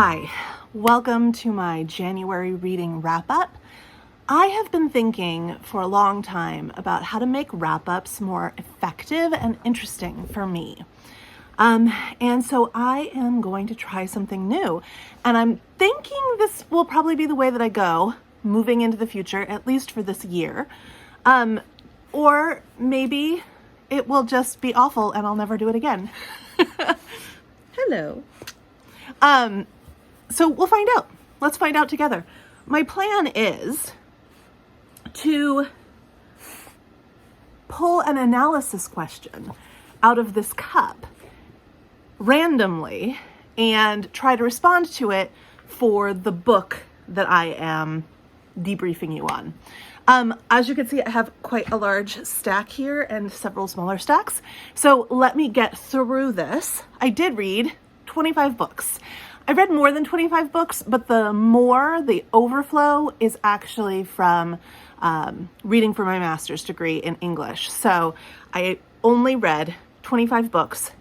Hi, welcome to my January reading wrap-up. I have been thinking for a long time about how to make wrap-ups more effective and interesting for me. And so I am going to try something new. And I'm thinking this will probably be the way that I go moving into the future, at least for this year. Or maybe it will just be awful and I'll never do it again. Hello. So we'll find out. Let's find out together. My plan is to pull an analysis question out of this cup randomly and try to respond to it for the book that I am debriefing you on. As you can see, I have quite a large stack here and several smaller stacks. So let me get through this. I did read 25 books. I read more than 25 books, but the overflow is actually from reading for my master's degree in English. So I only read 25 books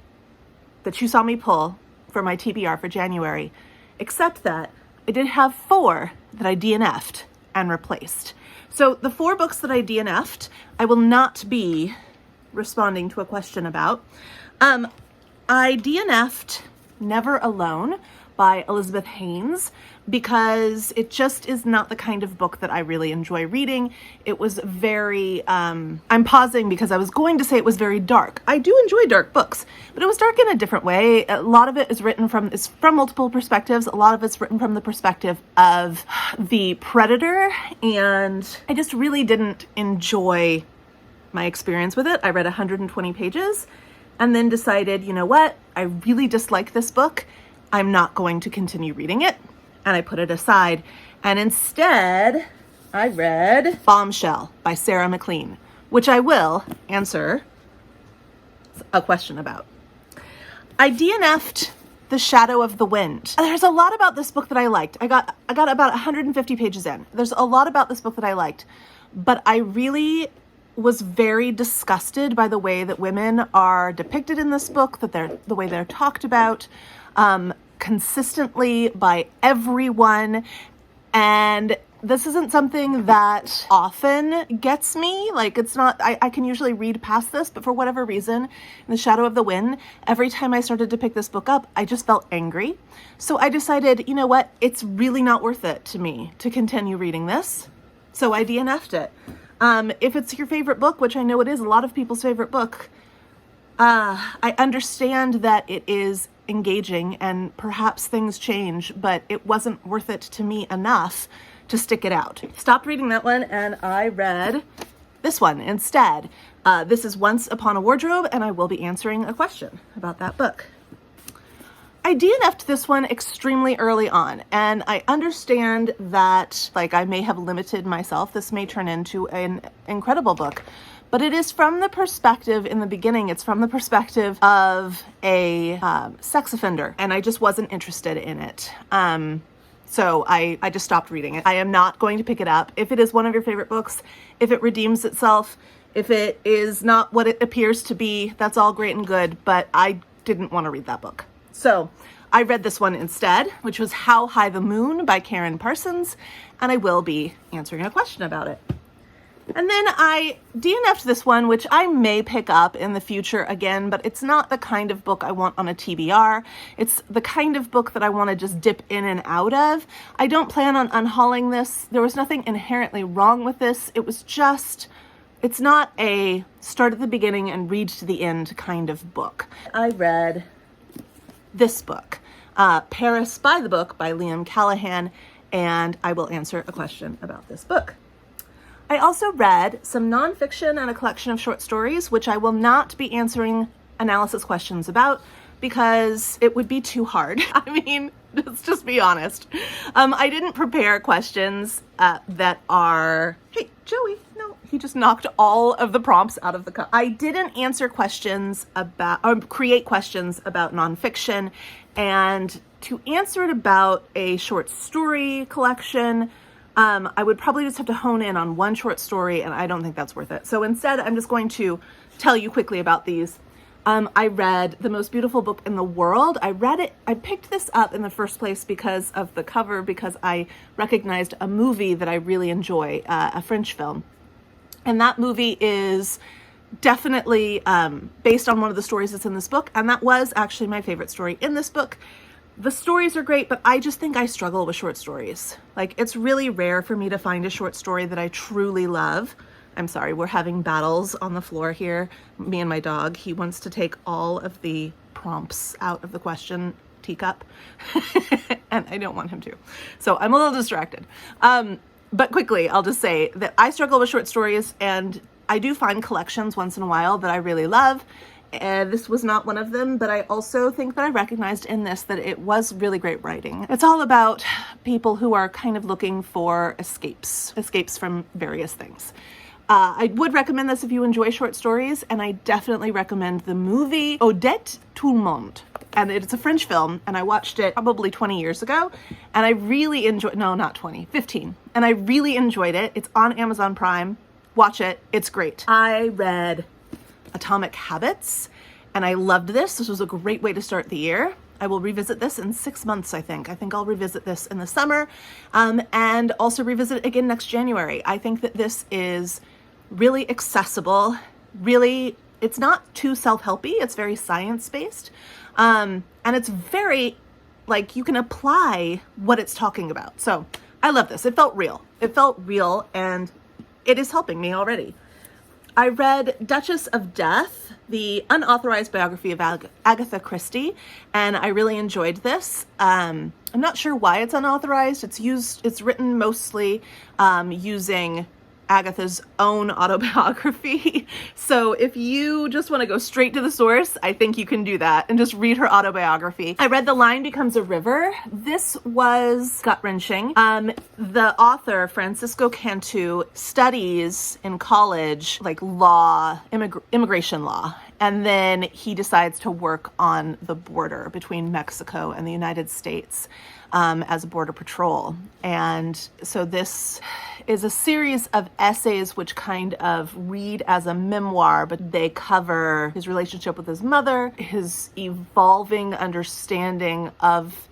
that you saw me pull for my TBR for January, except that I did have 4 that I DNF'd and replaced. So the 4 books that I DNF'd, I will not be responding to a question about. I DNF'd Never Alone by Elizabeth Haynes because it just is not the kind of book that I really enjoy reading. It was very, I'm pausing because I was going to say it was very dark. I do enjoy dark books, but it was dark in a different way. A lot of it is from multiple perspectives. A lot of it's written from the perspective of the predator, and I just really didn't enjoy my experience with it. I read 120 pages and then decided, you know what? I really dislike this book. I'm not going to continue reading it. And I put it aside. And instead, I read Bombshell by Sarah McLean, which I will answer a question about. I DNF'd The Shadow of the Wind. There's a lot about this book that I liked. I got about 150 pages in. There's a lot about this book that I liked, but I really was very disgusted by the way that women are depicted in this book, the way they're talked about consistently by everyone. And this isn't something that often gets me. Like, it's not, I can usually read past this, but for whatever reason, in The Shadow of the Wind, every time I started to pick this book up, I just felt angry. So I decided, you know what? It's really not worth it to me to continue reading this. So I DNF'd it. If it's your favorite book, which I know it is a lot of people's favorite book, I understand that it is engaging and perhaps things change, but it wasn't worth it to me enough to stick it out. Stopped reading that one and I read this one instead. This is Once Upon a Wardrobe, and I will be answering a question about that book. I DNF'd this one extremely early on, and I understand that, I may have limited myself. This may turn into an incredible book, but it is from the perspective, in the beginning, it's from the perspective of a sex offender, and I just wasn't interested in it. So I just stopped reading it. I am not going to pick it up. If it is one of your favorite books, if it redeems itself, if it is not what it appears to be, that's all great and good, but I didn't want to read that book. So I read this one instead, which was How High the Moon by Karen Parsons, and I will be answering a question about it. And then I DNF'd this one, which I may pick up in the future again, but it's not the kind of book I want on a TBR. It's the kind of book that I want to just dip in and out of. I don't plan on unhauling this. There was nothing inherently wrong with this. It was just, it's not a start at the beginning and read to the end kind of book. I read this book, Paris by the Book by Liam Callahan, and I will answer a question about this book. I also read some nonfiction and a collection of short stories, which I will not be answering analysis questions about because it would be too hard. I mean, let's just be honest. I didn't prepare questions that are, hey, Joey, no, he just knocked all of the prompts out of the cup. I didn't answer questions about, or create questions about nonfiction, and to answer it about a short story collection, I would probably just have to hone in on one short story, and I don't think that's worth it. So instead, I'm just going to tell you quickly about these. I read The Most Beautiful Book in the World. I picked this up in the first place because of the cover, because I recognized a movie that I really enjoy, a French film. And that movie is definitely based on one of the stories that's in this book. And that was actually my favorite story in this book. The stories are great, but I just think I struggle with short stories. Like, it's really rare for me to find a short story that I truly love. I'm sorry, we're having battles on the floor here. Me and my dog. He wants to take all of the prompts out of the question Teacup, and I don't want him to. So I'm a little distracted. But quickly, I'll just say that I struggle with short stories, and I do find collections once in a while that I really love. And this was not one of them, but I also think that I recognized in this that it was really great writing. It's all about people who are kind of looking for escapes from various things. I would recommend this if you enjoy short stories, and I definitely recommend the movie Odette Tout le Monde. And it's a French film, and I watched it probably 20 years ago, and I really enjoyed, no, not 20, 15. And I really enjoyed it. It's on Amazon Prime. Watch it. It's great. I read Atomic Habits, and I loved this. This was a great way to start the year. I will revisit this in 6 months, I think. I think I'll revisit this in the summer, and also revisit it again next January. I think that this is really accessible. Really, it's not too self-helpy. It's very science-based. And it's very, like, you can apply what it's talking about. So I love this. It felt real. It felt real, and it is helping me already. I read Duchess of Death, the unauthorized biography of Agatha Christie, and I really enjoyed this. I'm not sure why it's unauthorized. It's written mostly using Agatha's own autobiography. So if you just want to go straight to the source, I think you can do that and just read her autobiography. I read The Line Becomes a River. This was gut-wrenching. The author, Francisco Cantu, studies in college, like law, immigration law. And then he decides to work on the border between Mexico and the United States as border patrol. And so this is a series of essays which kind of read as a memoir, but they cover his relationship with his mother, his evolving understanding of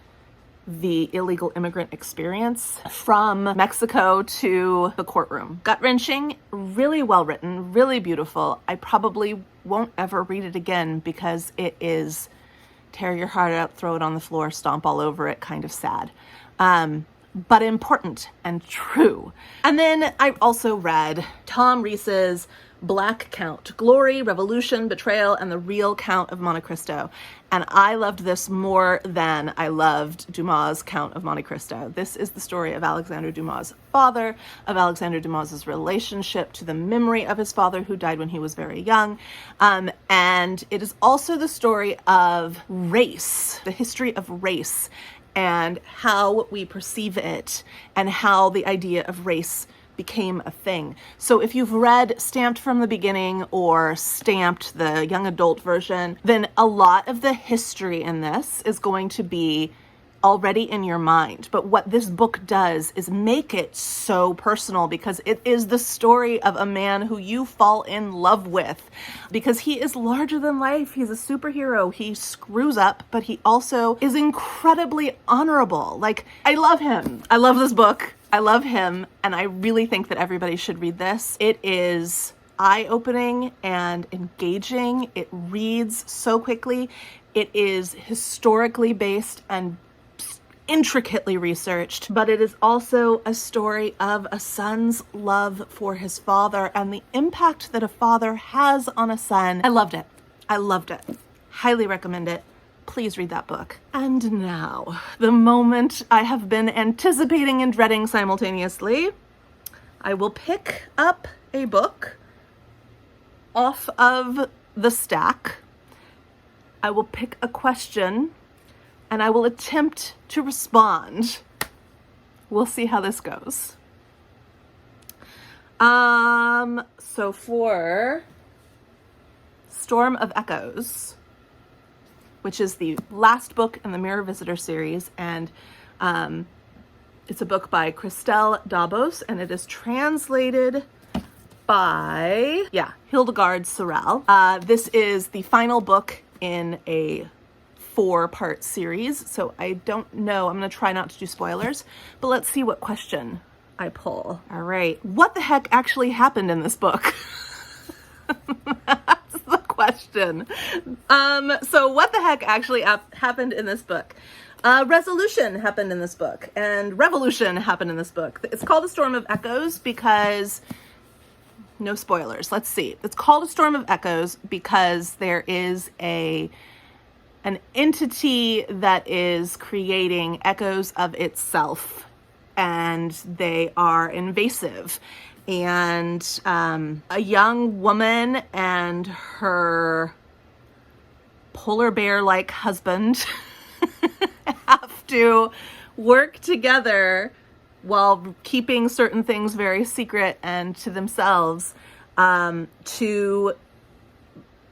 the illegal immigrant experience from Mexico to the courtroom. Gut-wrenching, really well written, really beautiful. I probably won't ever read it again because it is tear your heart out, throw it on the floor, stomp all over it, kind of sad. But important and true. And then I also read Tom Rees's Black Count, Glory, Revolution, Betrayal, and the Real Count of Monte Cristo. And I loved this more than I loved Dumas' Count of Monte Cristo. This is the story of Alexandre Dumas' father, of Alexandre Dumas' relationship to the memory of his father who died when he was very young. And it is also the story of race, the history of race, and how we perceive it, and how the idea of race became a thing. So if you've read Stamped from the Beginning or Stamped, the young adult version, then a lot of the history in this is going to be already in your mind. But what this book does is make it so personal, because it is the story of a man who you fall in love with, because he is larger than life. He's a superhero. He screws up, but he also is incredibly honorable. Like, I love him. I love this book. I love him, and I really think that everybody should read this. It is eye-opening and engaging. It reads so quickly. It is historically based and intricately researched, but it is also a story of a son's love for his father and the impact that a father has on a son. I loved it. I loved it. Highly recommend it. Please read that book. And now, the moment I have been anticipating and dreading simultaneously. I will pick up a book off of the stack. I will pick a question and I will attempt to respond. We'll see how this goes. So for Storm of Echoes, which is the last book in the Mirror Visitor series, and it's a book by Christelle Dabos, and it is translated by, Hildegard Sorel. This is the final book in a 4-part series, so I don't know. I'm going to try not to do spoilers, but let's see what question I pull. All right. What the heck actually happened in this book? That's the question. So what the heck actually happened in this book? Resolution happened in this book, and revolution happened in this book. It's called A Storm of Echoes because, no spoilers, let's see. It's called A Storm of Echoes because there is an entity that is creating echoes of itself, and they are invasive. And a young woman and her polar bear-like husband have to work together while keeping certain things very secret and to themselves, to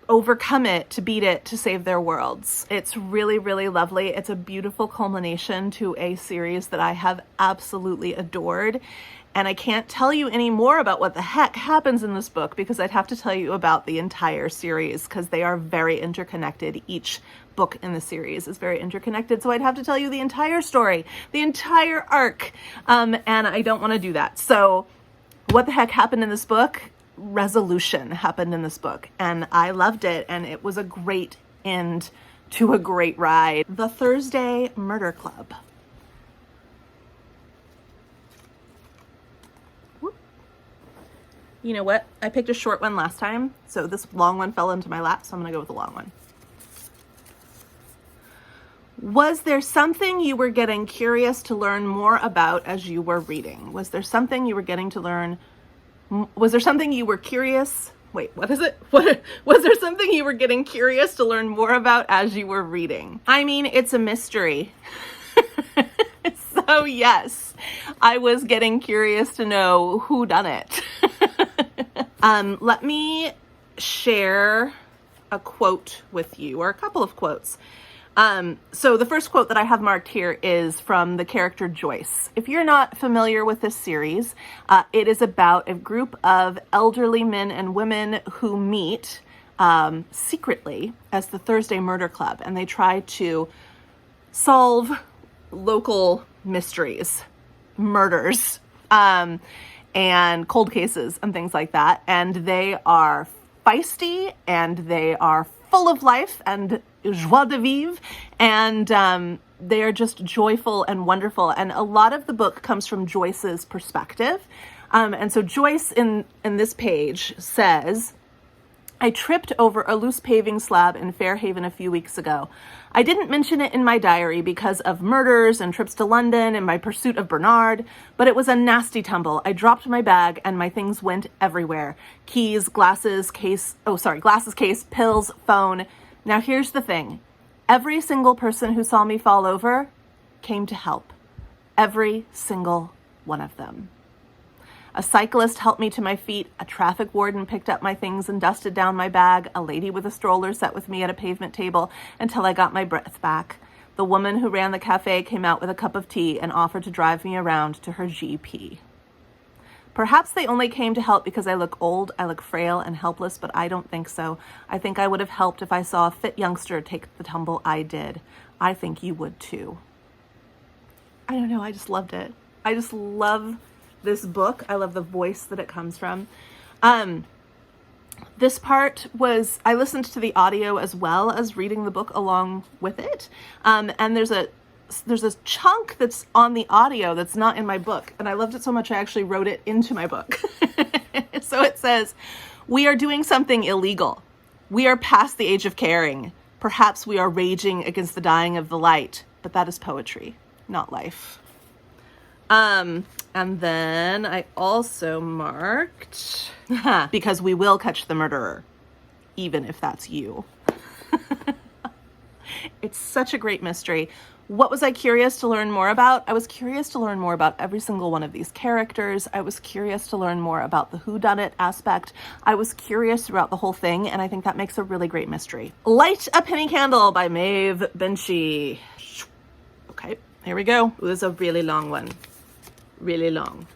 overcome it, to beat it, to save their worlds. It's really, really lovely. It's a beautiful culmination to a series that I have absolutely adored. And I can't tell you any more about what the heck happens in this book because I'd have to tell you about the entire series because they are very interconnected. Each book in the series is very interconnected. So I'd have to tell you the entire story, the entire arc. And I don't want to do that. So what the heck happened in this book? Resolution happened in this book. And I loved it. And it was a great end to a great ride. The Thursday Murder Club. You know what? I picked a short one last time, so this long one fell into my lap, so I'm going to go with the long one. Was there something you were getting curious to learn more about as you were reading? Was there something you were getting to learn? Was there something you were curious? Wait, what is it? Was there something you were getting curious to learn more about as you were reading? I mean, it's a mystery. So yes, I was getting curious to know who done it. Let me share a quote with you, or a couple of quotes. So the first quote that I have marked here is from the character Joyce. If you're not familiar with this series, it is about a group of elderly men and women who meet secretly as the Thursday Murder Club, and they try to solve local mysteries, murders, and cold cases and things like that. And they are feisty and they are full of life and joie de vivre, and they are just joyful and wonderful. And a lot of the book comes from Joyce's perspective. And so Joyce in this page says, I tripped over a loose paving slab in Fairhaven a few weeks ago. I didn't mention it in my diary because of murders and trips to London and my pursuit of Bernard, but it was a nasty tumble. I dropped my bag and my things went everywhere. Keys, glasses, case, pills, phone. Now here's the thing. Every single person who saw me fall over came to help. Every single one of them. A cyclist helped me to my feet. A traffic warden picked up my things and dusted down my bag. A lady with a stroller sat with me at a pavement table until I got my breath back. The woman who ran the cafe came out with a cup of tea and offered to drive me around to her GP. Perhaps they only came to help because I look old, I look frail and helpless, but I don't think so. I think I would have helped if I saw a fit youngster take the tumble I did. I think you would too. I don't know, I just loved it. I just love this book. I love the voice that it comes from. This part was, I listened to the audio as well as reading the book along with it. And there's a chunk that's on the audio that's not in my book. And I loved it so much I actually wrote it into my book. So it says, we are doing something illegal. We are past the age of caring. Perhaps we are raging against the dying of the light, but that is poetry, not life. And then I also marked, because we will catch the murderer, even if that's you. It's such a great mystery. What was I curious to learn more about? I was curious to learn more about every single one of these characters. I was curious to learn more about the whodunit aspect. I was curious throughout the whole thing, and I think that makes a really great mystery. Light a Penny Candle by Maeve Binchy. Okay, here we go. It was a really long one. Really long.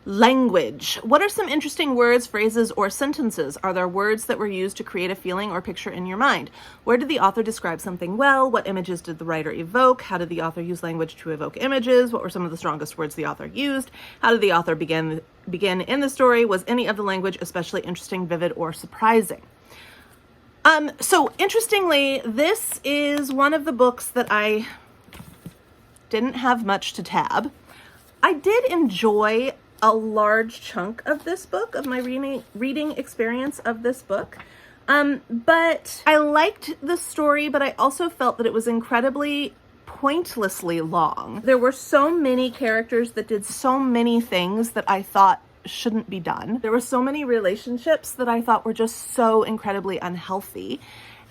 Language. What are some interesting words, phrases, or sentences? Are there words that were used to create a feeling or picture in your mind? Where did the author describe something well? What images did the writer evoke? How did the author use language to evoke images? What were some of the strongest words the author used? How did the author begin in the story? Was any of the language especially interesting, vivid, or surprising? So interestingly, this is one of the books that I didn't have much to tab. I did enjoy a large chunk of this book, of my reading experience of this book. But I liked the story, but I also felt that it was incredibly pointlessly long. There were so many characters that did so many things that I thought shouldn't be done. There were so many relationships that I thought were just so incredibly unhealthy.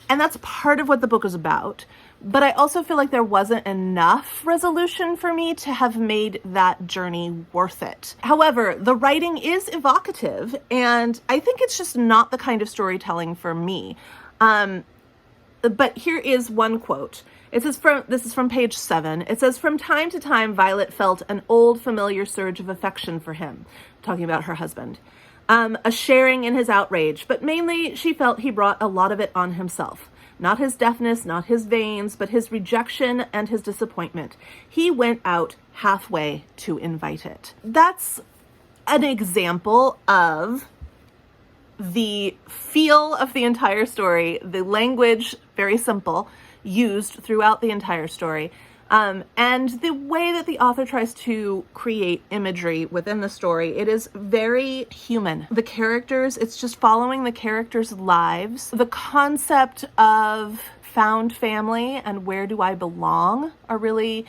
And that's part of what the book is about. But I also feel like there wasn't enough resolution for me to have made that journey worth it. However, the writing is evocative, and I think it's just not the kind of storytelling for me. But here is one quote. This is from page 7. It says, "From time to time, Violet felt an old familiar surge of affection for him," talking about her husband, "a sharing in his outrage, but mainly she felt he brought a lot of it on himself. Not his deafness, not his veins, but his rejection and his disappointment. He went out halfway to invite it." That's an example of the feel of the entire story, the language, very simple, used throughout the entire story, and the way that the author tries to create imagery within the story. It is very human. The characters, it's just following the characters' lives. The concept of found family and where do I belong are really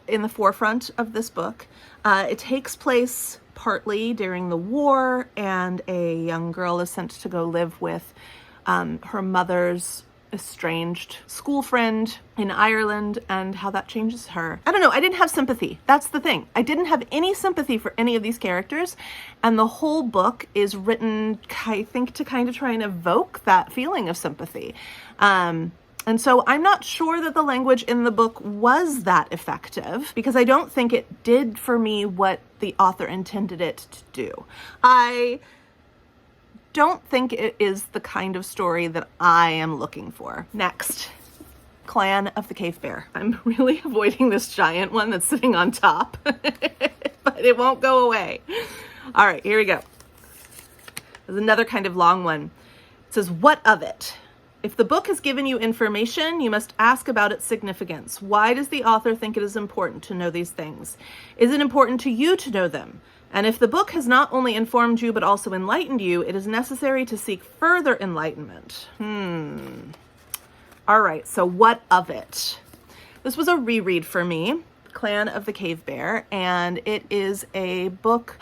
in the forefront of this book. It takes place partly during the war, and a young girl is sent to go live with her mother's estranged school friend in Ireland, and how that changes her. I don't know. I didn't have sympathy. That's the thing. I didn't have any sympathy for any of these characters, and the whole book is written, I think, to kind of try and evoke that feeling of sympathy. And so I'm not sure that the language in the book was that effective, because I don't think it did for me what the author intended it to do. I don't think it is the kind of story that I am looking for. Next, Clan of the Cave Bear. I'm really avoiding this giant one that's sitting on top, but it won't go away. All right, here we go. There's another kind of long one. It says, "What of it? If the book has given you information, you must ask about its significance. Why does the author think it is important to know these things? Is it important to you to know them? And if the book has not only informed you, but also enlightened you, it is necessary to seek further enlightenment." All right, so what of it? This was a reread for me, Clan of the Cave Bear, and it is a book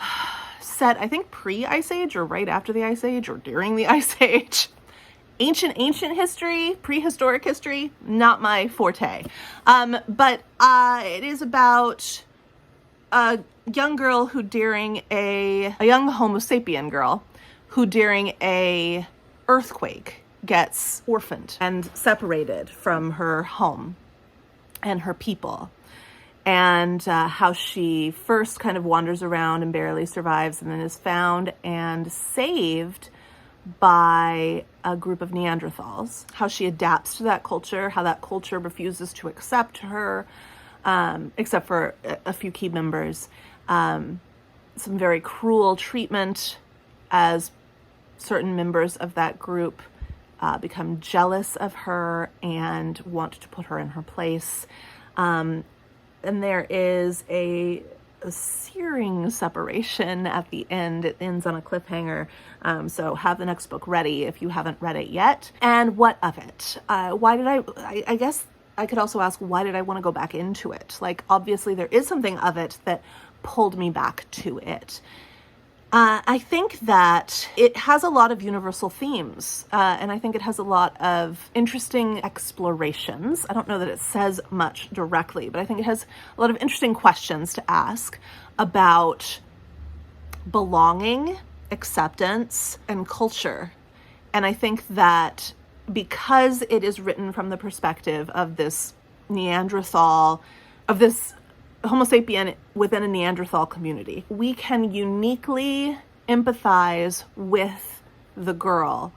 set, I think, pre-Ice Age, or right after the Ice Age, or during the Ice Age. Ancient history, prehistoric history, not my forte. But it is about a young girl who during a young Homo sapien girl who during a earthquake gets orphaned and separated from her home and her people, and how she first kind of wanders around and barely survives, and then is found and saved by a group of Neanderthals, how she adapts to that culture, how that culture refuses to accept her, except for a few key members. Some very cruel treatment as certain members of that group become jealous of her and want to put her in her place. And there is a searing separation at the end. It ends on a cliffhanger. So have the next book ready if you haven't read it yet. And what of it? I guess I could also ask, why did I want to go back into it? Like, obviously there is something of it that pulled me back to it. I think that it has a lot of universal themes, and I think it has a lot of interesting explorations. I don't know that it says much directly, but I think it has a lot of interesting questions to ask about belonging, acceptance, and culture. And I think that because it is written from the perspective of this Neanderthal, of this Homo sapien within a Neanderthal community. We can uniquely empathize with the girl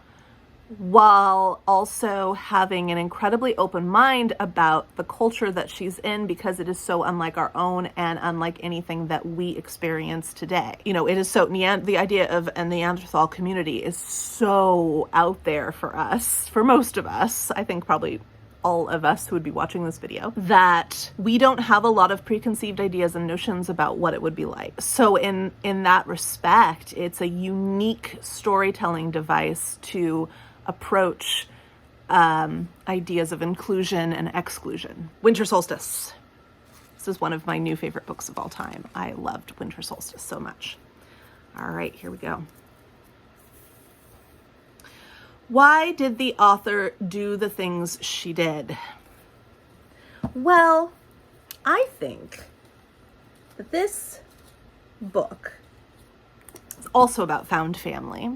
while also having an incredibly open mind about the culture that she's in, because it is so unlike our own and unlike anything that we experience today. You know, it is so, the idea of a Neanderthal community is so out there for us, for most of us, I think probably all of us who would be watching this video, that we don't have a lot of preconceived ideas and notions about what it would be like. So in that respect, it's a unique storytelling device to approach ideas of inclusion and exclusion. Winter Solstice. This is one of my new favorite books of all time. I loved Winter Solstice so much. All right, here we go. Why did the author do the things she did? Well, I think that this book is also about found family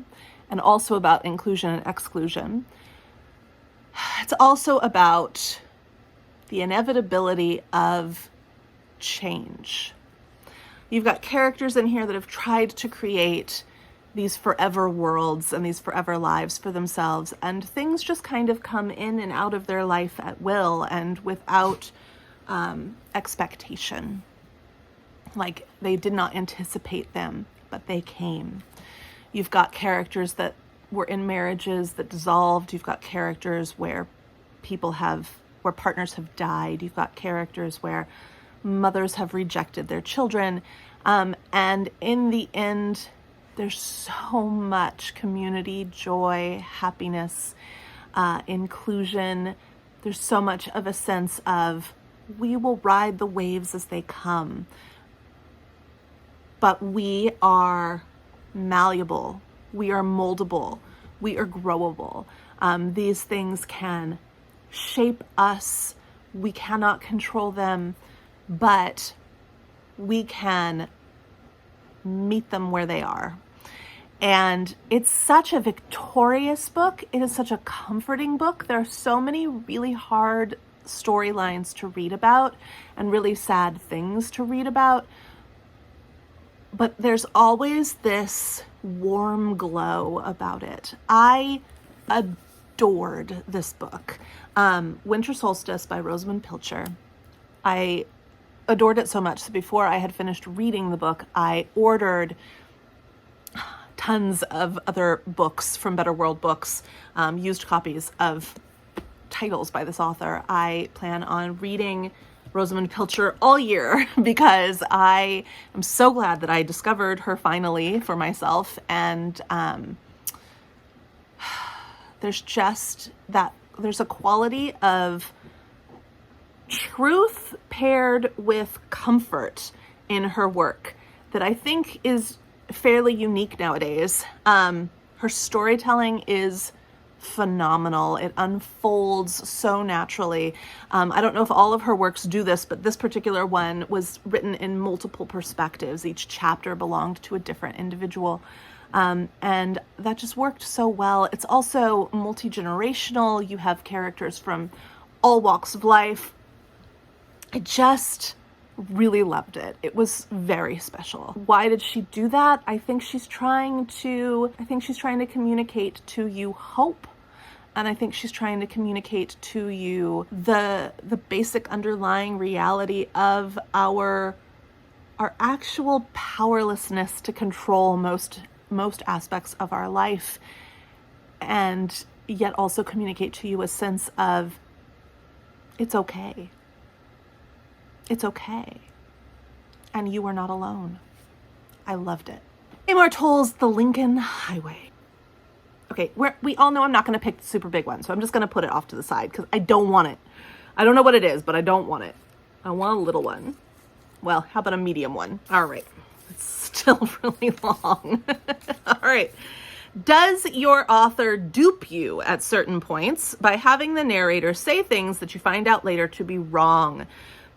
and also about inclusion and exclusion. It's also about the inevitability of change. You've got characters in here that have tried to create these forever worlds and these forever lives for themselves, and things just kind of come in and out of their life at will and without expectation. Like, they did not anticipate them, but they came. You've got characters that were in marriages that dissolved. You've got characters where where partners have died. You've got characters where mothers have rejected their children. And in the end, there's so much community, joy, happiness, inclusion. There's so much of a sense of, we will ride the waves as they come. But we are malleable. We are moldable. We are growable. These things can shape us. We cannot control them, but we can meet them where they are. And it's such a victorious book. It is such a comforting book. There are so many really hard storylines to read about and really sad things to read about. But there's always this warm glow about it. I adored this book. Winter Solstice by Rosamund Pilcher. I adored it so much. So before I had finished reading the book, I ordered tons of other books from Better World Books, used copies of titles by this author. I plan on reading Rosamund Pilcher all year because I am so glad that I discovered her finally for myself. And there's a quality of truth paired with comfort in her work that I think is fairly unique nowadays. Her storytelling is phenomenal. It unfolds so naturally. I don't know if all of her works do this, but this particular one was written in multiple perspectives. Each chapter belonged to a different individual. And that just worked so well. It's also multi-generational. You have characters from all walks of life. I just really loved it. It was very special. Why did she do that? I think she's trying to communicate to you hope. And I think she's trying to communicate to you the basic underlying reality of our actual powerlessness to control most aspects of our life, and yet also communicate to you a sense of it's okay. It's okay. And you are not alone. I loved it. Amor Towles' The Lincoln Highway. Okay, we all know I'm not going to pick the super big one, so I'm just going to put it off to the side because I don't want it. I don't know what it is, but I don't want it. I want a little one. Well, how about a medium one? All right. It's still really long. All right. Does your author dupe you at certain points by having the narrator say things that you find out later to be wrong?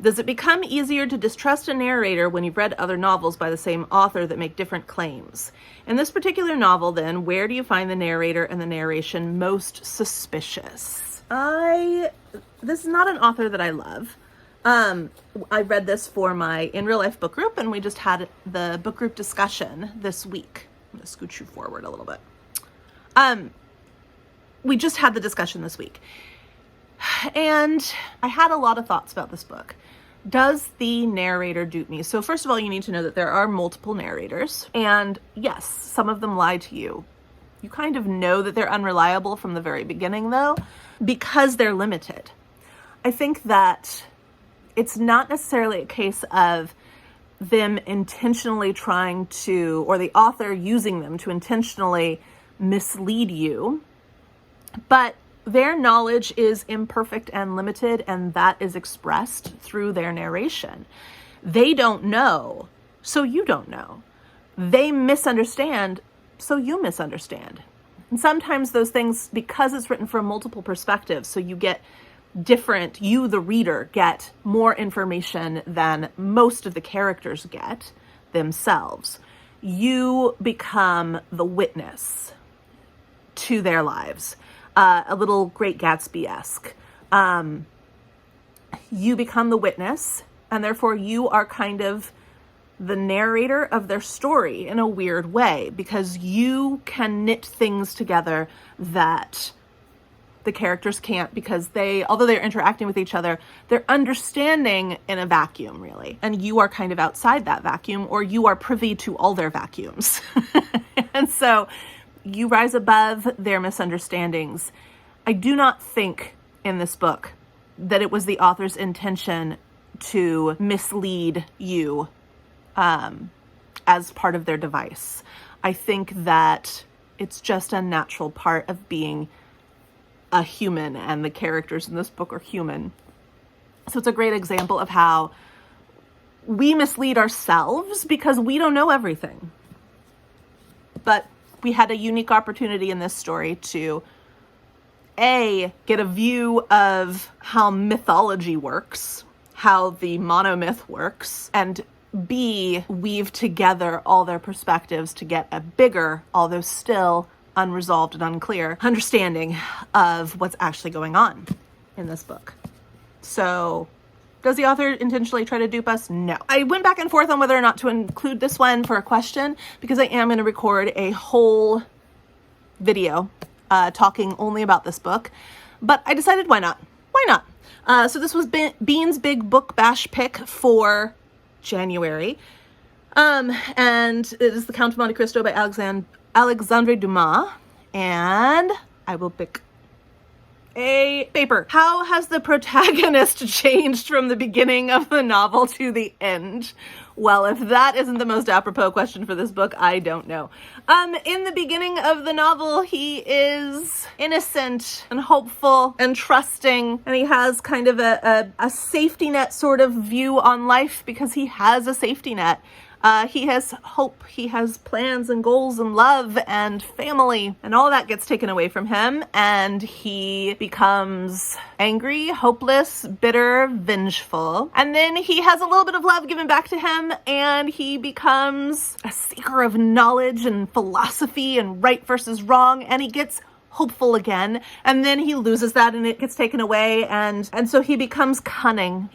Does it become easier to distrust a narrator when you've read other novels by the same author that make different claims? In this particular novel, then, where do you find the narrator and the narration most suspicious? This is not an author that I love. I read this for my in real life book group, and we just had the book group discussion this week. I'm going to scoot you forward a little bit. We just had the discussion this week, and I had a lot of thoughts about this book. Does the narrator dupe me? So first of all, you need to know that there are multiple narrators, and yes, some of them lie to you. You kind of know that they're unreliable from the very beginning, though, because they're limited. I think that it's not necessarily a case of them intentionally trying to, or the author using them to intentionally mislead you, but their knowledge is imperfect and limited, and that is expressed through their narration. They don't know, so you don't know. They misunderstand, so you misunderstand. And sometimes those things, because it's written from multiple perspectives, so you get different, you, the reader, get more information than most of the characters get themselves. You become the witness to their lives. A little Great Gatsby-esque. You become the witness, and therefore you are kind of the narrator of their story in a weird way, because you can knit things together that the characters can't, because although they're interacting with each other, they're understanding in a vacuum, really. And you are kind of outside that vacuum, or you are privy to all their vacuums. And so you rise above their misunderstandings. I do not think in this book that it was the author's intention to mislead you as part of their device. I think that it's just a natural part of being a human, and the characters in this book are human. So it's a great example of how we mislead ourselves because we don't know everything. But we had a unique opportunity in this story to A, get a view of how mythology works, how the monomyth works, and B, weave together all their perspectives to get a bigger, although still unresolved and unclear, understanding of what's actually going on in this book. So, does the author intentionally try to dupe us? No. I went back and forth on whether or not to include this one for a question, because I am going to record a whole video talking only about this book, but I decided why not? Why not? So this was Bean's big book bash pick for January, and it is The Count of Monte Cristo by Alexandre Dumas, and I will pick a paper. How has the protagonist changed from the beginning of the novel to the end? Well, if that isn't the most apropos question for this book, I don't know. In the beginning of the novel, he is innocent and hopeful and trusting, and he has kind of a safety net sort of view on life because he has a safety net. He has hope, he has plans and goals and love and family, and all that gets taken away from him, and he becomes angry, hopeless, bitter, vengeful. And then he has a little bit of love given back to him, and he becomes a seeker of knowledge and philosophy and right versus wrong, and he gets hopeful again, and then he loses that and it gets taken away, and so he becomes cunning.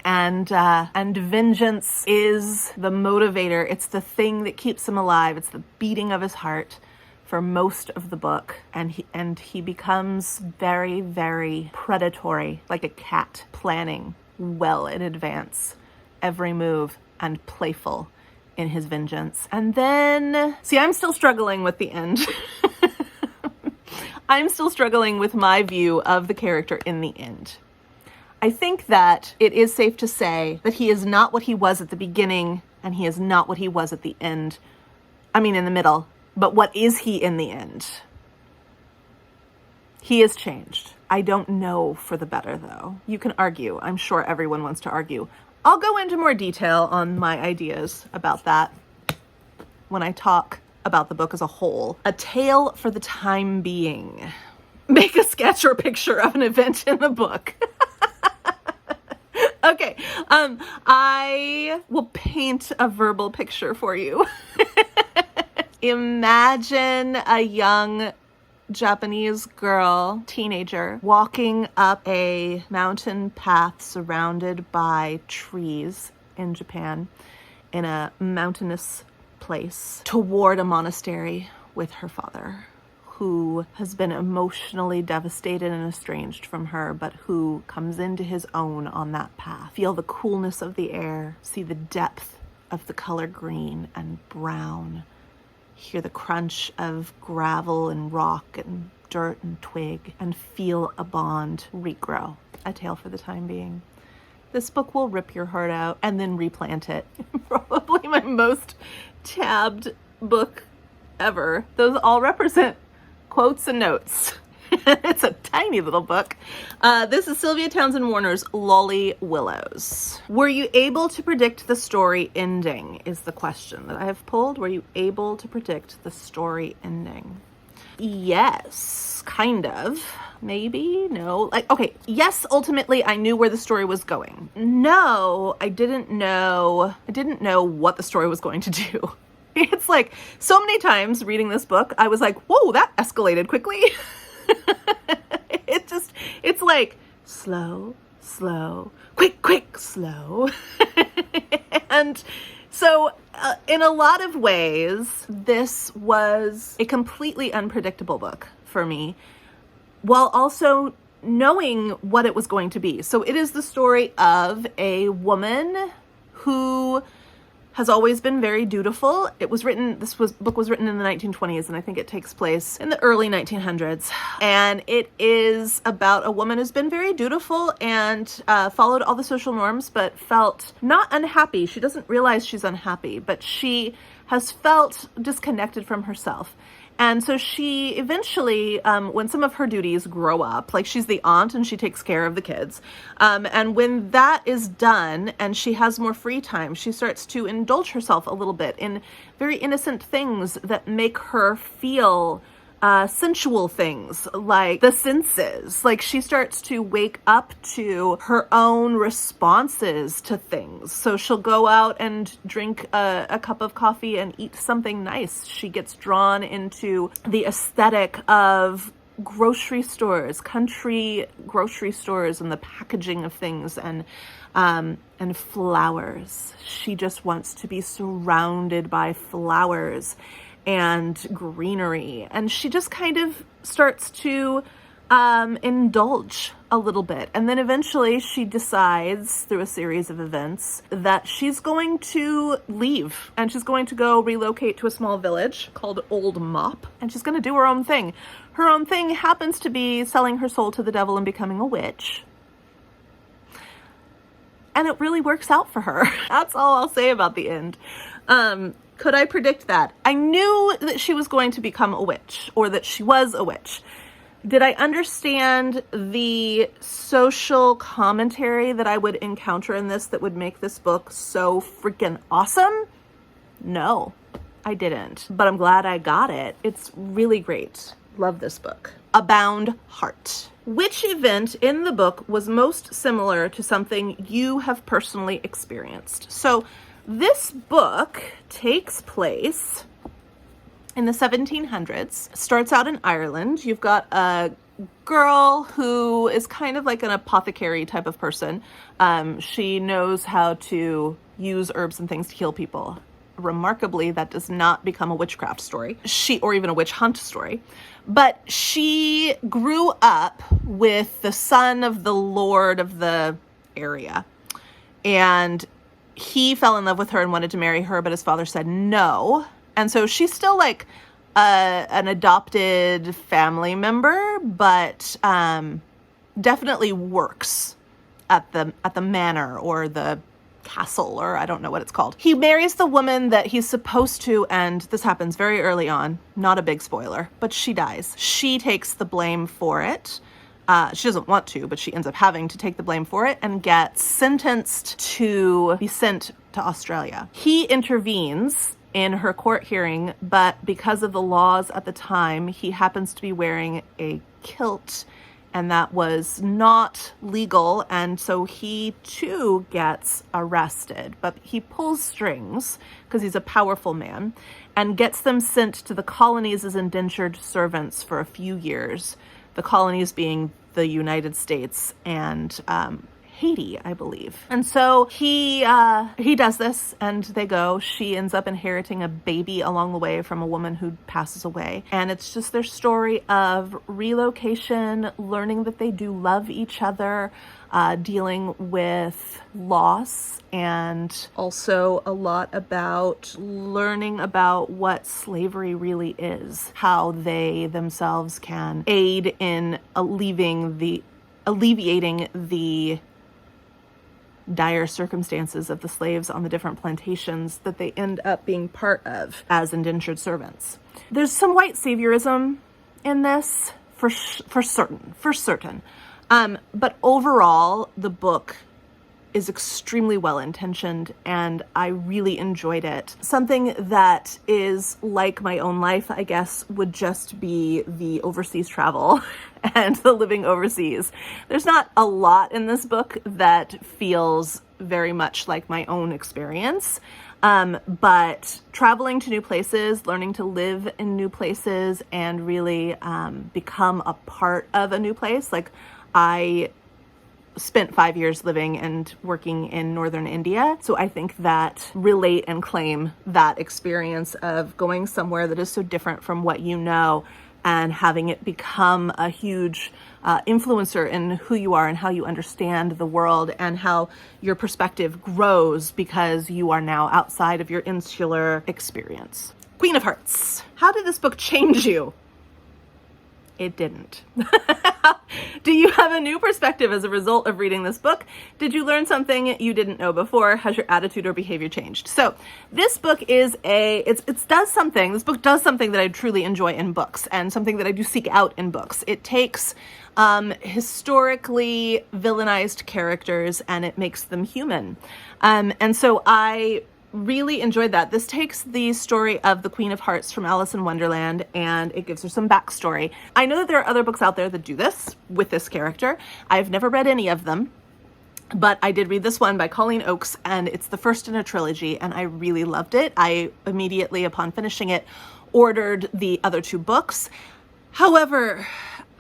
And vengeance is the motivator. It's the thing that keeps him alive. It's the beating of his heart for most of the book, and he becomes very, very predatory, like a cat, planning well in advance every move, and playful in his vengeance. And then, see, I'm still struggling with the end. I'm still struggling with my view of the character in the end. I think that it is safe to say that he is not what he was at the beginning, and he is not what he was at the end. I mean, in the middle. But what is he in the end? He has changed. I don't know for the better, though. You can argue. I'm sure everyone wants to argue. I'll go into more detail on my ideas about that when I talk about the book as a whole. A tale for the time being. Make a sketch or picture of an event in the book. Okay, I will paint a verbal picture for you. Imagine a young Japanese girl, teenager, walking up a mountain path surrounded by trees in Japan in a mountainous place toward a monastery with her father, who has been emotionally devastated and estranged from her, but who comes into his own on that path. Feel the coolness of the air, see the depth of the color green and brown, hear the crunch of gravel and rock and dirt and twig, and feel a bond regrow. A tale for the time being. This book will rip your heart out and then replant it. Probably my most tabbed book ever. Those all represent quotes and notes. It's a tiny little book. This is Sylvia Townsend Warner's Lolly Willows. Were you able to predict the story ending, is the question that I have pulled. Were you able to predict the story ending? Yes, kind of. Maybe, no. Okay, yes, ultimately I knew where the story was going. No, I didn't know what the story was going to do. It's like, so many times reading this book, I was like, whoa, that escalated quickly. It's like slow, quick, slow. And so in a lot of ways, this was a completely unpredictable book for me, while also knowing what it was going to be. So it is the story of a woman who has always been very dutiful. Book was written in the 1920s, and I think it takes place in the early 1900s. And it is about a woman who's been very dutiful and followed all the social norms, but felt not unhappy. She doesn't realize she's unhappy, but she has felt disconnected from herself. And so she eventually, when some of her duties grow up, like she's the aunt and she takes care of the kids. And when that is done and she has more free time, she starts to indulge herself a little bit in very innocent things that make her feel sensual things, like the senses. Like she starts to wake up to her own responses to things. So she'll go out and drink a cup of coffee and eat something nice. She gets drawn into the aesthetic of grocery stores, country grocery stores, and the packaging of things, and flowers. She just wants to be surrounded by flowers and greenery, and she just kind of starts to indulge a little bit. And then eventually she decides, through a series of events, that she's going to leave, and she's going to go relocate to a small village called Old Mop, and she's going to do her own thing. Her own thing happens to be selling her soul to the devil and becoming a witch. And it really works out for her. That's all I'll say about the end. Could I predict that? I knew that she was going to become a witch, or that she was a witch. Did I understand the social commentary that I would encounter in this that would make this book so freaking awesome? No, I didn't. But I'm glad I got it. It's really great. Love this book. A Bound Heart. Which event in the book was most similar to something you have personally experienced? So this book takes place in the 1700s, starts out in Ireland. You've got a girl who is kind of like an apothecary type of person. She knows how to use herbs and things to heal people. Remarkably, that does not become a witchcraft story, or even a witch hunt story. But she grew up with the son of the lord of the area. And he fell in love with her and wanted to marry her, but his father said no. And so she's still like an adopted family member, but definitely works at the manor or the castle, or I don't know what it's called. He marries the woman that he's supposed to, and this happens very early on. Not a big spoiler, but she dies. She takes the blame for it. She doesn't want to, but she ends up having to take the blame for it and gets sentenced to be sent to Australia. He intervenes in her court hearing, but because of the laws at the time, he happens to be wearing a kilt and that was not legal, and so he too gets arrested, but he pulls strings because he's a powerful man and gets them sent to the colonies as indentured servants for a few years, the colonies being the United States and Haiti, I believe. And so he does this, and they go. She ends up inheriting a baby along the way from a woman who passes away. And it's just their story of relocation, learning that they do love each other, dealing with loss, and also a lot about learning about what slavery really is, how they themselves can aid in alleviating the dire circumstances of the slaves on the different plantations that they end up being part of as indentured servants. There's some white saviorism in this, for certain. But overall, the book is extremely well-intentioned, and I really enjoyed it. Something that is like my own life, I guess, would just be the overseas travel and the living overseas. There's not a lot in this book that feels very much like my own experience, but traveling to new places, learning to live in new places, and really become a part of a new place. Like, I spent 5 years living and working in northern India. So I think that relate and claim that experience of going somewhere that is so different from what you know and having it become a huge influencer in who you are and how you understand the world and how your perspective grows because you are now outside of your insular experience. Queen of Hearts. How did this book change you? It didn't. Do you have a new perspective as a result of reading this book? Did you learn something you didn't know before? Has your attitude or behavior changed? So this book is this book does something that I truly enjoy in books and something that I do seek out in books. It takes historically villainized characters and it makes them human. And so I really enjoyed that. This takes the story of the Queen of Hearts from Alice in Wonderland and it gives her some backstory. I know that there are other books out there that do this with this character. I've never read any of them, but I did read this one by Colleen Oakes, and it's the first in a trilogy, and I really loved it. I immediately, upon finishing it, ordered the other two books. However,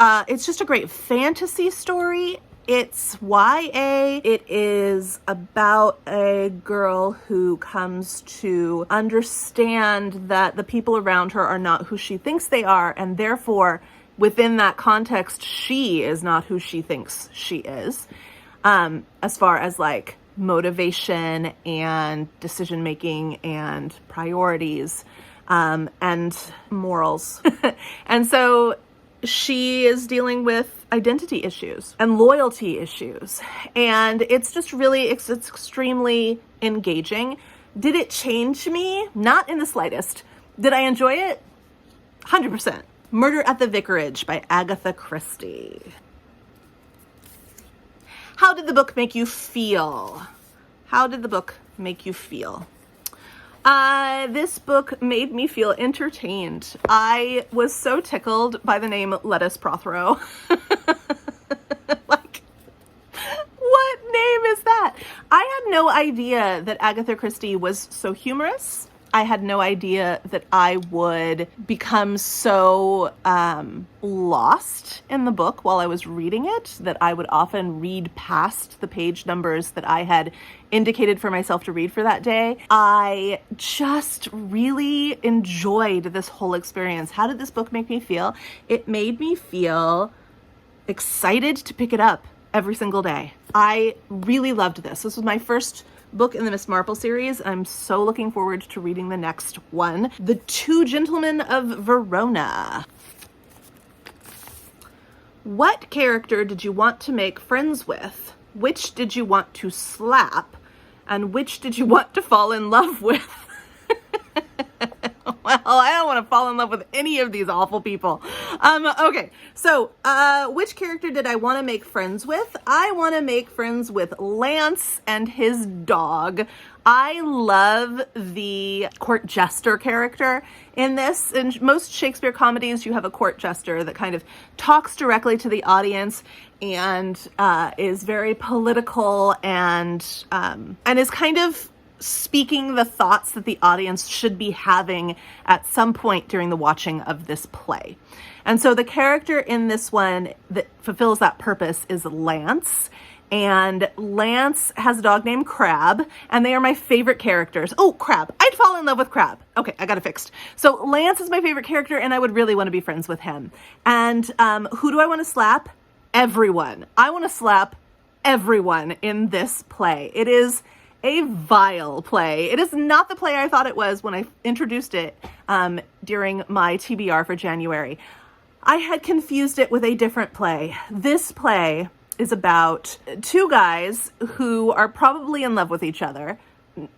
it's just a great fantasy story. It's YA. It is about a girl who comes to understand that the people around her are not who she thinks they are, and therefore, within that context, she is not who she thinks she is, as far as like motivation and decision-making and priorities, and morals. And so she is dealing with identity issues and loyalty issues. And it's just really, it's extremely engaging. Did it change me? Not in the slightest. Did I enjoy it? 100%. Murder at the Vicarage by Agatha Christie. How did the book make you feel? How did the book make you feel? This book made me feel entertained. I was so tickled by the name Lettuce Prothero. Like, what name is that? I had no idea that Agatha Christie was so humorous. I had no idea that I would become so lost in the book while I was reading it, that I would often read past the page numbers that I had indicated for myself to read for that day. I just really enjoyed this whole experience. How did this book make me feel? It made me feel excited to pick it up every single day. I really loved this. This was my first book in the Miss Marple series. I'm so looking forward to reading the next one. The Two Gentlemen of Verona. What character did you want to make friends with? Which did you want to slap? And which did you want to fall in love with? Oh Well, I don't want to fall in love with any of these awful people. Okay, so which character did I want to make friends with? I want to make friends with Lance and his dog. I love the court jester character in this. In most Shakespeare comedies, you have a court jester that kind of talks directly to the audience and is very political and is kind of speaking the thoughts that the audience should be having at some point during the watching of this play. And so the character in this one that fulfills that purpose is Lance. And Lance has a dog named Crab, and they are my favorite characters. Oh, Crab. I'd fall in love with Crab. Okay, I got it fixed. So Lance is my favorite character, and I would really want to be friends with him. And who do I want to slap? Everyone. I want to slap everyone in this play. It is a vile play. It is not the play I thought it was when I introduced it during my TBR for January. I had confused it with a different play. This play is about two guys who are probably in love with each other.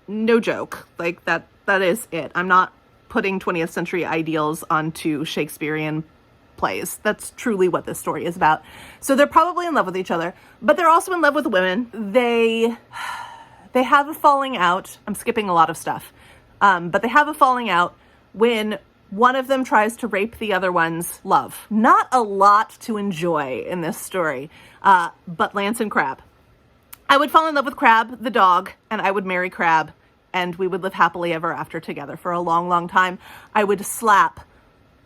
No joke. Like that is it. I'm not putting 20th century ideals onto Shakespearean plays. That's truly what this story is about. So they're probably in love with each other, but they're also in love with women. They have a falling out. I'm skipping a lot of stuff. But they have a falling out when one of them tries to rape the other one's love. Not a lot to enjoy in this story, but Lance and Crab. I would fall in love with Crab, the dog, and I would marry Crab, and we would live happily ever after together for a long, long time. I would slap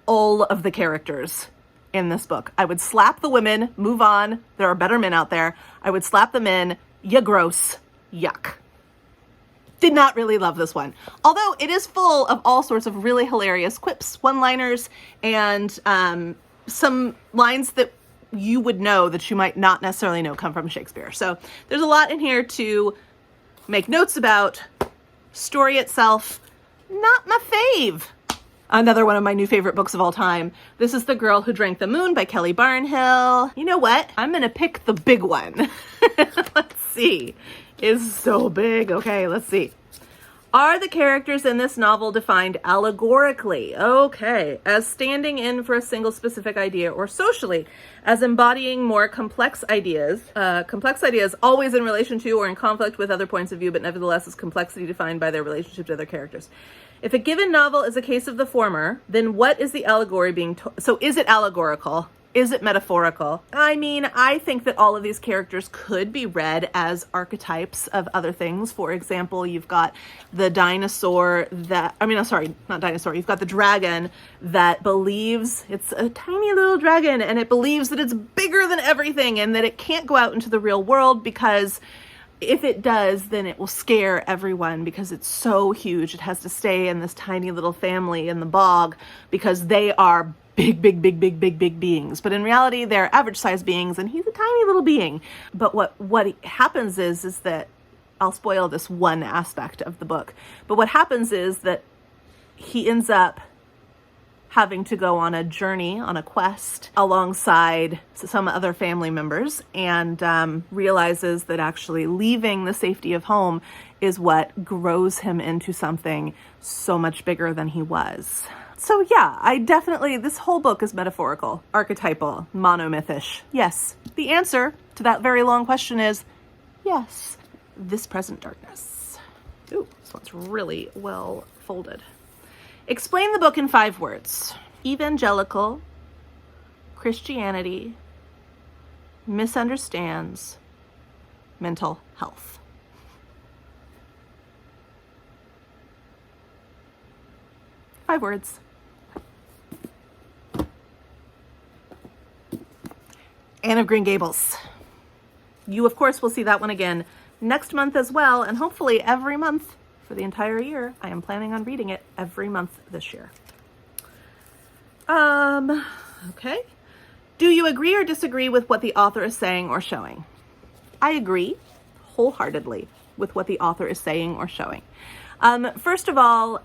all of the characters in this book. I would slap the women, move on. There are better men out there. I would slap the men, ya gross, yuck. Did not really love this one. Although it is full of all sorts of really hilarious quips, one-liners, and some lines that you would know that you might not necessarily know come from Shakespeare. So there's a lot in here to make notes about. Story itself, not my fave. Another one of my new favorite books of all time. This is The Girl Who Drank the Moon by Kelly Barnhill. You know what? I'm going to pick the big one. Let's see. Is so big. Okay, let's see. Are the characters in this novel defined allegorically? Okay. As standing in for a single specific idea, or socially, as embodying more complex ideas. Complex ideas always in relation to or in conflict with other points of view, but nevertheless is complexity defined by their relationship to other characters. If a given novel is a case of the former, then what is the allegory being told? So is it allegorical? Is it metaphorical? I mean, I think that all of these characters could be read as archetypes of other things. For example, you've got the dinosaur that, not dinosaur. You've got the dragon that believes it's a tiny little dragon and it believes that it's bigger than everything and that it can't go out into the real world because if it does, then it will scare everyone because it's so huge. It has to stay in this tiny little family in the bog because they are big beings. But in reality, they're average sized beings and he's a tiny little being. But what happens is that, I'll spoil this one aspect of the book, but what happens is that he ends up having to go on a journey, on a quest, alongside some other family members, and realizes that actually leaving the safety of home is what grows him into something so much bigger than he was. So yeah, this whole book is metaphorical, archetypal, monomythish. Yes, the answer to that very long question is yes, This Present Darkness. Ooh, this one's really well folded. Explain the book in 5 words. Evangelical, Christianity, misunderstands, mental health. Five words. Anne of Green Gables. You, of course, will see that one again next month as well, and hopefully every month for the entire year. I am planning on reading it every month this year. Okay. Do you agree or disagree with what the author is saying or showing? I agree wholeheartedly with what the author is saying or showing. First of all,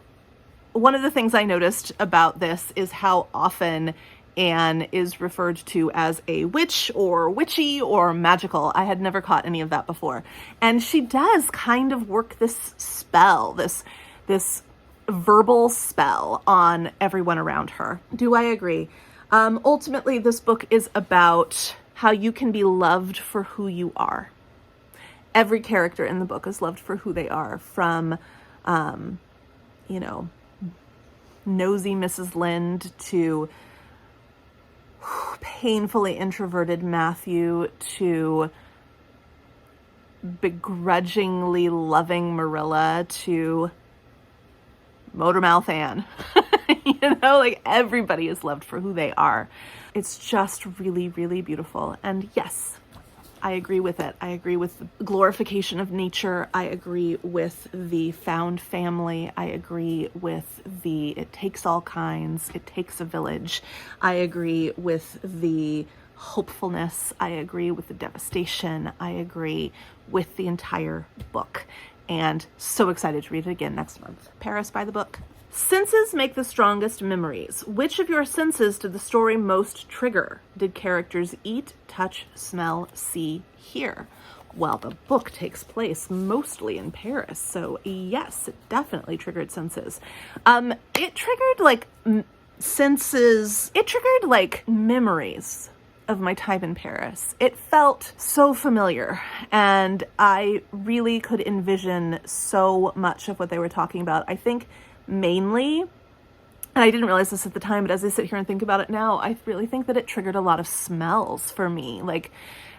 one of the things I noticed about this is how often Anne is referred to as a witch or witchy or magical. I had never caught any of that before. And she does kind of work this spell, this verbal spell on everyone around her. Do I agree? Ultimately, this book is about how you can be loved for who you are. Every character in the book is loved for who they are, from, nosy Mrs. Lind to painfully introverted Matthew to begrudgingly loving Marilla to Motormouth Anne. Everybody is loved for who they are. It's just really, really beautiful. And yes, I agree with it. I agree with the glorification of nature. I agree with the found family. I agree with it takes all kinds. It takes a village. I agree with the hopefulness. I agree with the devastation. I agree with the entire book. And so excited to read it again next month. Paris by the book. Senses make the strongest memories. Which of your senses did the story most trigger? Did characters eat, touch, smell, see, hear? Well, the book takes place mostly in Paris, so yes, it definitely triggered senses. It triggered senses. It triggered memories of my time in Paris. It felt so familiar, and I really could envision so much of what they were talking about. I think mainly, and I didn't realize this at the time, but as I sit here and think about it now, I really think that it triggered a lot of smells for me, like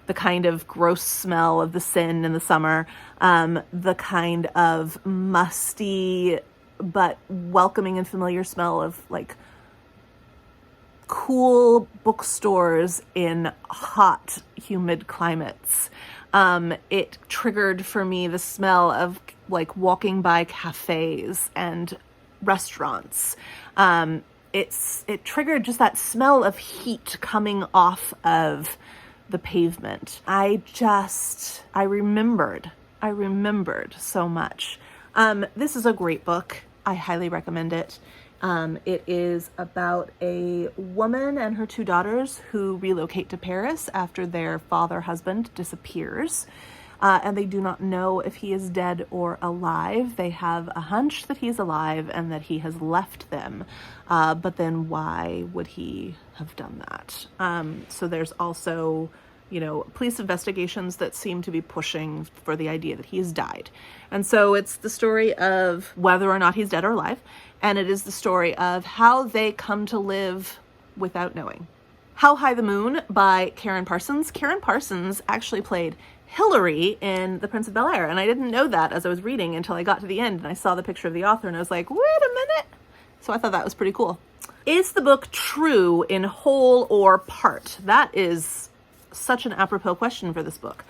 the kind of gross smell of the Seine in the summer, the kind of musty but welcoming and familiar smell of cool bookstores in hot, humid climates. It triggered for me the smell of walking by cafes and restaurants. It triggered just that smell of heat coming off of the pavement. I remembered so much. This is a great book. I highly recommend it. It is about a woman and her 2 daughters who relocate to Paris after their husband disappears. And they do not know if he is dead or alive. They have a hunch that he's alive and that he has left them. But then why would he have done that? So there's also, police investigations that seem to be pushing for the idea that he's died. And so it's the story of whether or not he's dead or alive. And it is the story of how they come to live without knowing. How High the Moon by Karen Parsons. Karen Parsons actually played Hillary in The Prince of Bel-Air, and I didn't know that as I was reading until I got to the end and I saw the picture of the author and I was like, wait a minute. So I thought that was pretty cool. Is the book true in whole or part? That is such an apropos question for this book.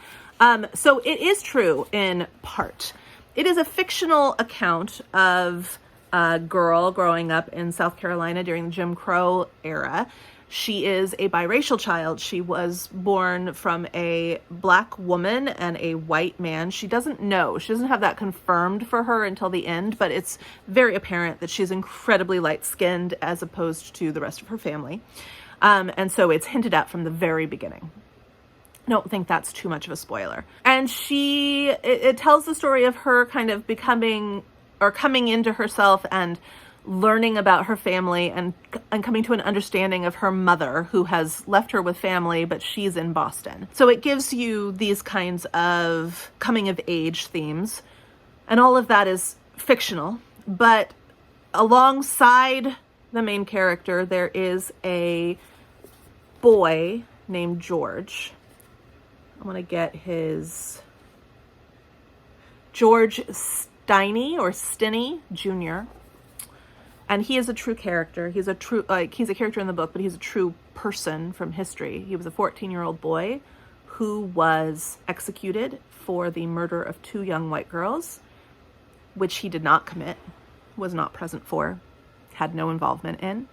So it is true in part. It is a fictional account of a girl growing up in South Carolina during the Jim Crow era. She is a biracial child. She was born from a black woman and a white man. She doesn't know. She doesn't have that confirmed for her until the end, but it's very apparent that she's incredibly light-skinned as opposed to the rest of her family. And so it's hinted at from the very beginning. I don't think that's too much of a spoiler. And it tells the story of her kind of becoming or coming into herself and learning about her family and coming to an understanding of her mother, who has left her with family, but she's in Boston. So it gives you these kinds of coming of age themes, and all of that is fictional. But alongside the main character, there is a boy named George. I want to get his... George Stinney or Stinney Jr., and he is a true character. He's a character in the book, but he's a true person from history. He was a 14-year-old boy who was executed for the murder of 2 young white girls, which he did not commit, was not present for, had no involvement in.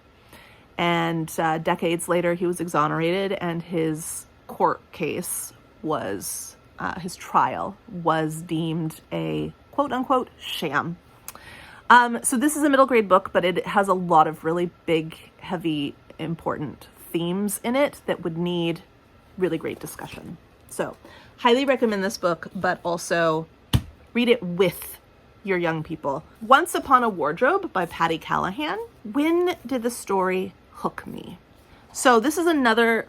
And decades later, he was exonerated, and his court case was, his trial was deemed a quote-unquote sham. So this is a middle grade book, but it has a lot of really big, heavy, important themes in it that would need really great discussion. So highly recommend this book, but also read it with your young people. Once Upon a Wardrobe by Patty Callahan. When did the story hook me? So this is another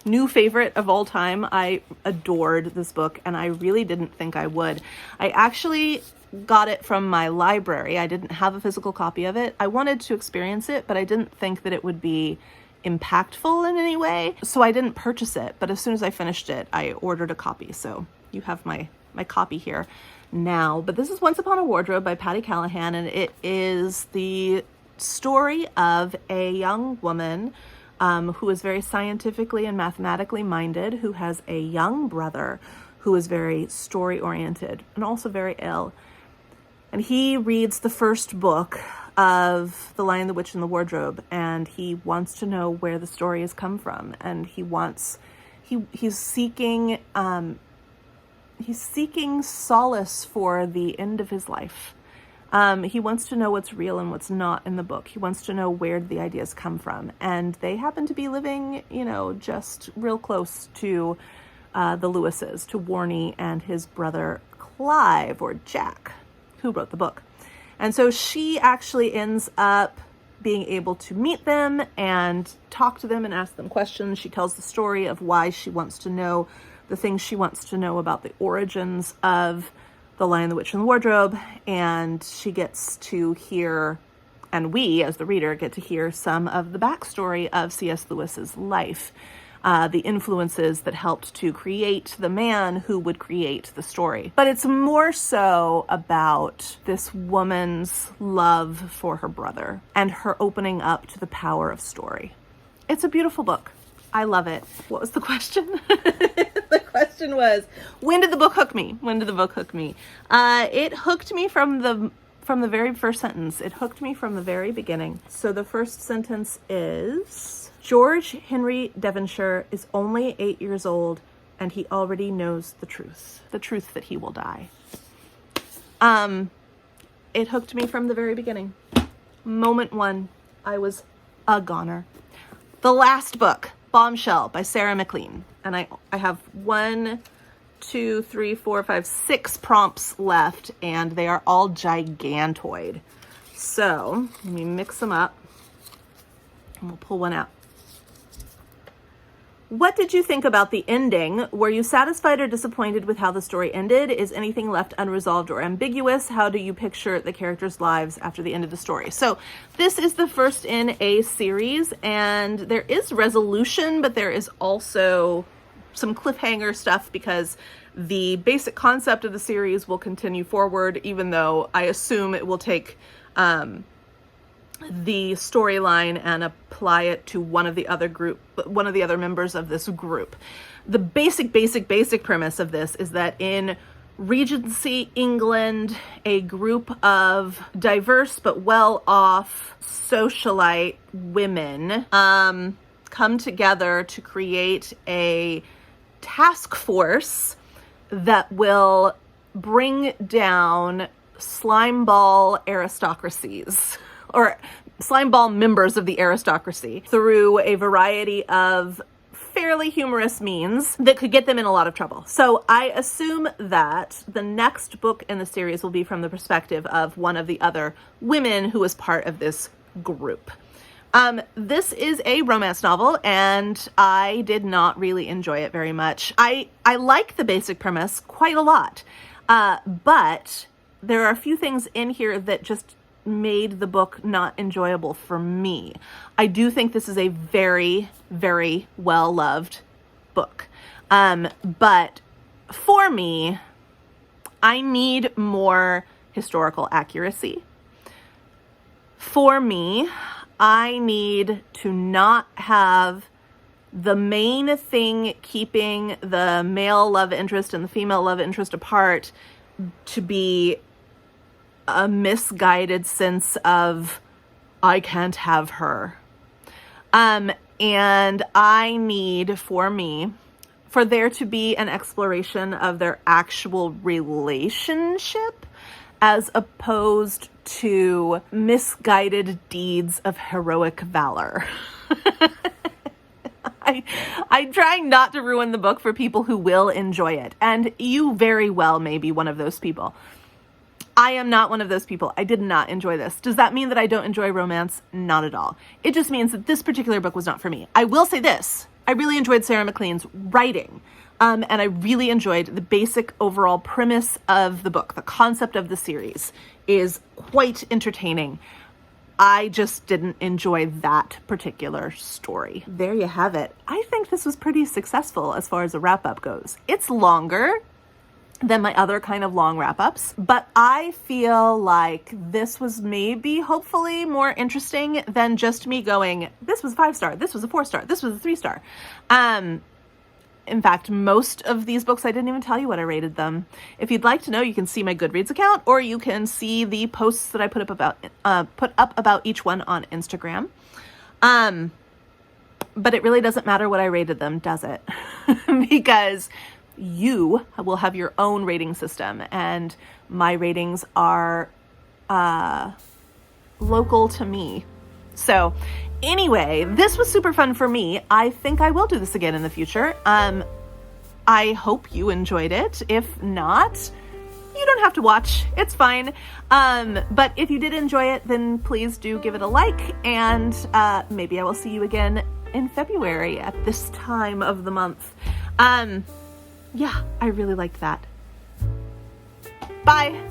new favorite of all time. I adored this book, and I really didn't think I would. I actually got it from my library. I didn't have a physical copy of it. I wanted to experience it, but I didn't think that it would be impactful in any way. So I didn't purchase it, but as soon as I finished it, I ordered a copy. So you have my copy here now. But this is Once Upon a Wardrobe by Patty Callahan, and it is the story of a young woman who is very scientifically and mathematically minded, who has a young brother who is very story-oriented and also very ill. And he reads the first book of The Lion, the Witch, and the Wardrobe, and he wants to know where the story has come from. And he's seeking solace for the end of his life. He wants to know what's real and what's not in the book. He wants to know where the ideas come from. And they happen to be living, just real close to the Lewises, to Warnie and his brother Clive, or Jack, who wrote the book. And so she actually ends up being able to meet them and talk to them and ask them questions. She tells the story of why she wants to know the things she wants to know about the origins of The Lion, the Witch, and the Wardrobe. And she gets to hear, and we as the reader get to hear, some of the backstory of C.S. Lewis's life. The influences that helped to create the man who would create the story. But it's more so about this woman's love for her brother and her opening up to the power of story. It's a beautiful book. I love it. What was the question? The question was, when did the book hook me? When did the book hook me? It hooked me from the very first sentence. It hooked me from the very beginning. So the first sentence is, George Henry Devonshire is only 8 years old, and he already knows the truth that he will die. It hooked me from the very beginning. Moment one, I was a goner. The last book, Bombshell by Sarah MacLean. And I have 6 prompts left, and they are all gigantoid. So let me mix them up, and we'll pull one out. What did you think about the ending? Were you satisfied or disappointed with how the story ended? Is anything left unresolved or ambiguous? How do you picture the characters' lives after the end of the story? So this is the first in a series, and there is resolution, but there is also some cliffhanger stuff because the basic concept of the series will continue forward, even though I assume it will take the storyline and apply it to one of the other members of this group. The basic premise of this is that in Regency England, a group of diverse but well-off socialite women come together to create a task force that will bring down slimeball aristocracies, or slimeball members of the aristocracy, through a variety of fairly humorous means that could get them in a lot of trouble. So I assume that the next book in the series will be from the perspective of one of the other women who is part of this group. This is a romance novel, and I did not really enjoy it very much. I like the basic premise quite a lot, but there are a few things in here that just made the book not enjoyable for me. I do think this is a very, very well-loved book. But for me, I need more historical accuracy. For me, I need to not have the main thing keeping the male love interest and the female love interest apart to be a misguided sense of, I can't have her. And I need, for there to be an exploration of their actual relationship as opposed to misguided deeds of heroic valor. I'm trying not to ruin the book for people who will enjoy it, and you very well may be one of those people. I am not one of those people. I did not enjoy this. Does that mean that I don't enjoy romance? Not at all. It just means that this particular book was not for me. I will say this. I really enjoyed Sarah MacLean's writing. And I really enjoyed the basic overall premise of the book. The concept of the series is quite entertaining. I just didn't enjoy that particular story. There you have it. I think this was pretty successful as far as a wrap-up goes. It's longer than my other kind of long wrap-ups, but I feel like this was maybe hopefully more interesting than just me going, this was a 5-star, this was a 4-star, this was a 3-star. In fact, most of these books, I didn't even tell you what I rated them. If you'd like to know, you can see my Goodreads account, or you can see the posts that I put up about each one on Instagram. But it really doesn't matter what I rated them, does it? Because you will have your own rating system, and my ratings are local to me. So anyway, this was super fun for me. I think I will do this again in the future. I hope you enjoyed it. If not, you don't have to watch. It's fine. But if you did enjoy it, then please do give it a like, and maybe I will see you again in February at this time of the month. Yeah, I really liked that. Bye.